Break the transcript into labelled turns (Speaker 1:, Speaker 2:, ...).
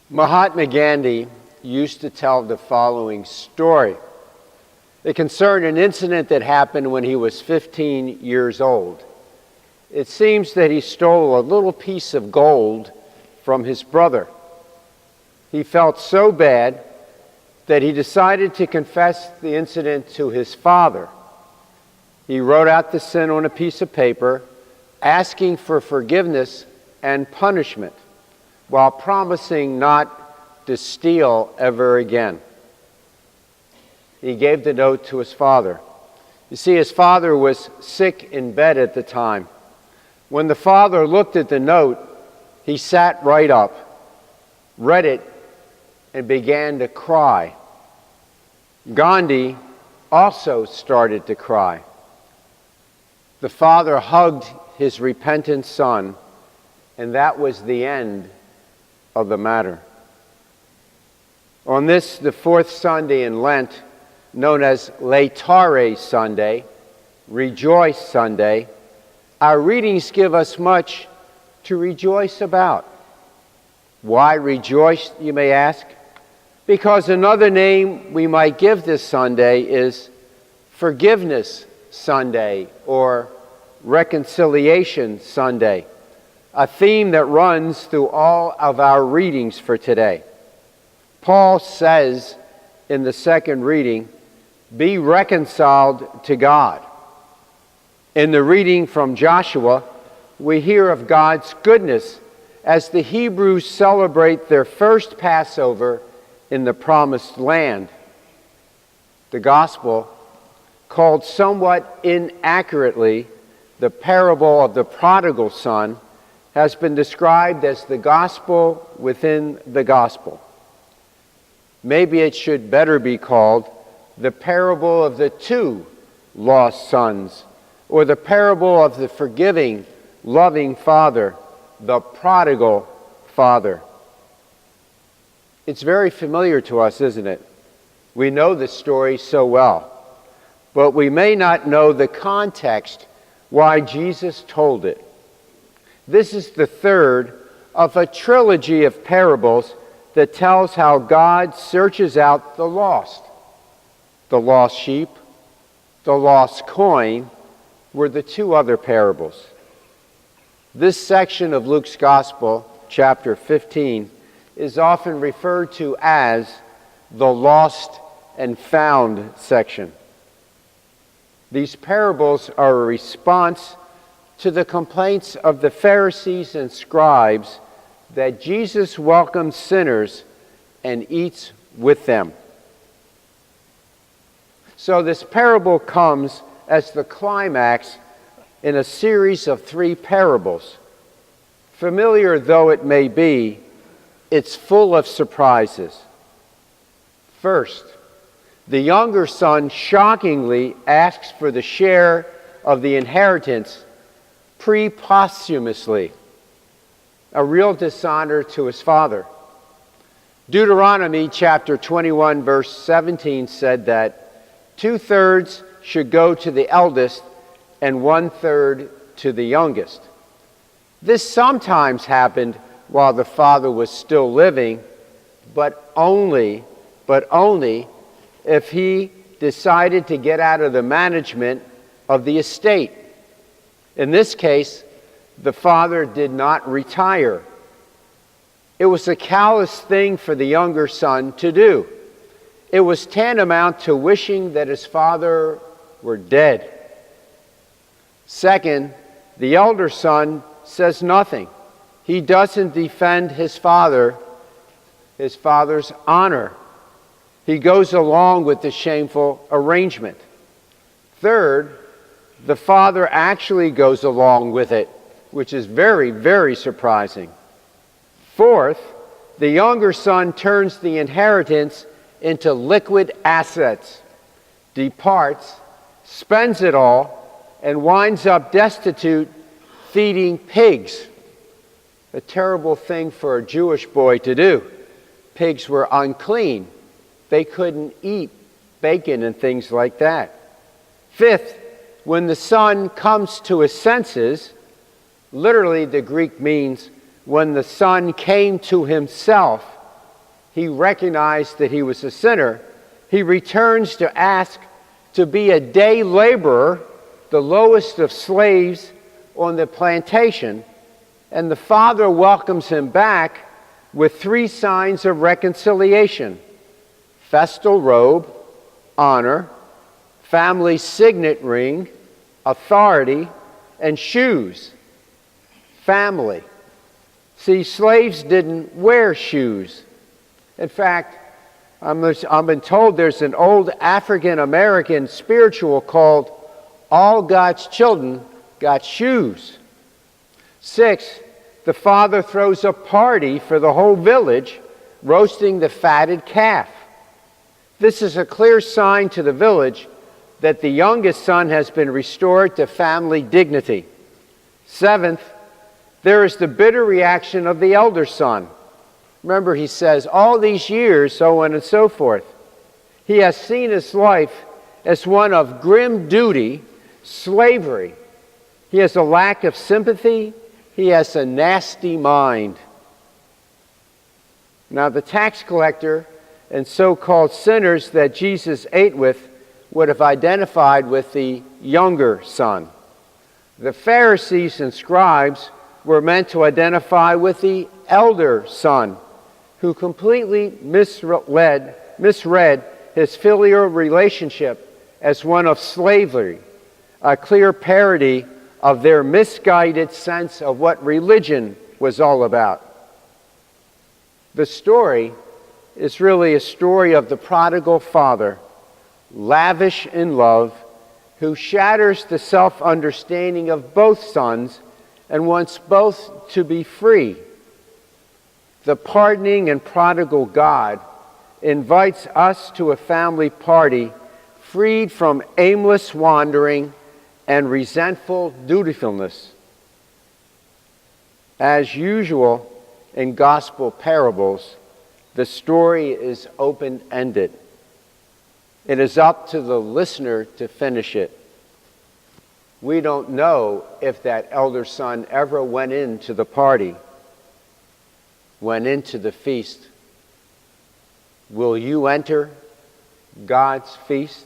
Speaker 1: Mahatma Gandhi used to tell the following story. It concerned an incident that happened when he was 15 years old. It seems that he stole a little piece of gold from his brother. He felt so bad that he decided to confess the incident to his father. He wrote out the sin on a piece of paper, asking for forgiveness and punishment, while promising not to steal ever again. He gave the note to his father. You see, his father was sick in bed at the time. When the father looked at the note, he sat right up, read it, and began to cry. Gandhi also started to cry. The father hugged his repentant son, and that was the end of the matter. On this, the fourth Sunday in Lent, known as Laetare Sunday, Rejoice Sunday, our readings give us much to rejoice about. Why rejoice, you may ask? Because another name we might give this Sunday is Forgiveness Sunday or Reconciliation Sunday, a theme that runs through all of our readings for today. Paul says in the second reading, "Be reconciled to God." In the reading from Joshua, we hear of God's goodness as the Hebrews celebrate their first Passover in the Promised Land. The Gospel, called somewhat inaccurately the parable of the prodigal son, has been described as the gospel within the gospel. Maybe it should better be called the parable of the two lost sons, or the parable of the forgiving, loving father, the prodigal father. It's very familiar to us, isn't it? We know the story so well, but we may not know the context why Jesus told it. This is the third of a trilogy of parables that tells how God searches out the lost sheep, the lost coin, were the two other parables. This section of Luke's Gospel, chapter 15, is often referred to as the lost and found section. These parables are a response to the complaints of the Pharisees and scribes that Jesus welcomes sinners and eats with them. So this parable comes as the climax in a series of three parables. Familiar though it may be, it's full of surprises. First, the younger son shockingly asks for the share of the inheritance posthumously, a real dishonor to his father. Deuteronomy chapter 21 verse 17 said that 2/3 should go to the eldest and 1/3 to the youngest. This sometimes happened while the father was still living, but only if he decided to get out of the management of the estate. In this case, the father did not retire. It was a callous thing for the younger son to do. It was tantamount to wishing that his father were dead. Second, the elder son says nothing. He doesn't defend his father's honor. He goes along with the shameful arrangement. Third, the father actually goes along with it, which is very, very surprising. Fourth, the younger son turns the inheritance into liquid assets, departs, spends it all, and winds up destitute, feeding pigs. A terrible thing for a Jewish boy to do. Pigs were unclean. They couldn't eat bacon and things like that. Fifth, when the son comes to his senses, literally the Greek means when the son came to himself, he recognized that he was a sinner, he returns to ask to be a day laborer, the lowest of slaves on the plantation, and the father welcomes him back with 3 signs of reconciliation: festal robe, honor; family signet ring, authority; and shoes, family. See, slaves didn't wear shoes. In fact, I've been told there's an old African-American spiritual called "All God's Children Got Shoes." 6, the father throws a party for the whole village, roasting the fatted calf. This is a clear sign to the village that the youngest son has been restored to family dignity. 7th, there is the bitter reaction of the elder son. Remember, he says, all these years, so on and so forth. He has seen his life as one of grim duty, slavery. He has a lack of sympathy. He has a nasty mind. Now, the tax collector and so-called sinners that Jesus ate with would have identified with the younger son. The Pharisees and scribes were meant to identify with the elder son, who completely misread his filial relationship as one of slavery, a clear parody of their misguided sense of what religion was all about. The story is really a story of the prodigal father, lavish in love, who shatters the self-understanding of both sons and wants both to be free. The pardoning and prodigal God invites us to a family party freed from aimless wandering and resentful dutifulness. As usual in gospel parables, the story is open-ended. It is up to the listener to finish it. We don't know if that elder son ever went into the party, went into the feast. Will you enter God's feast?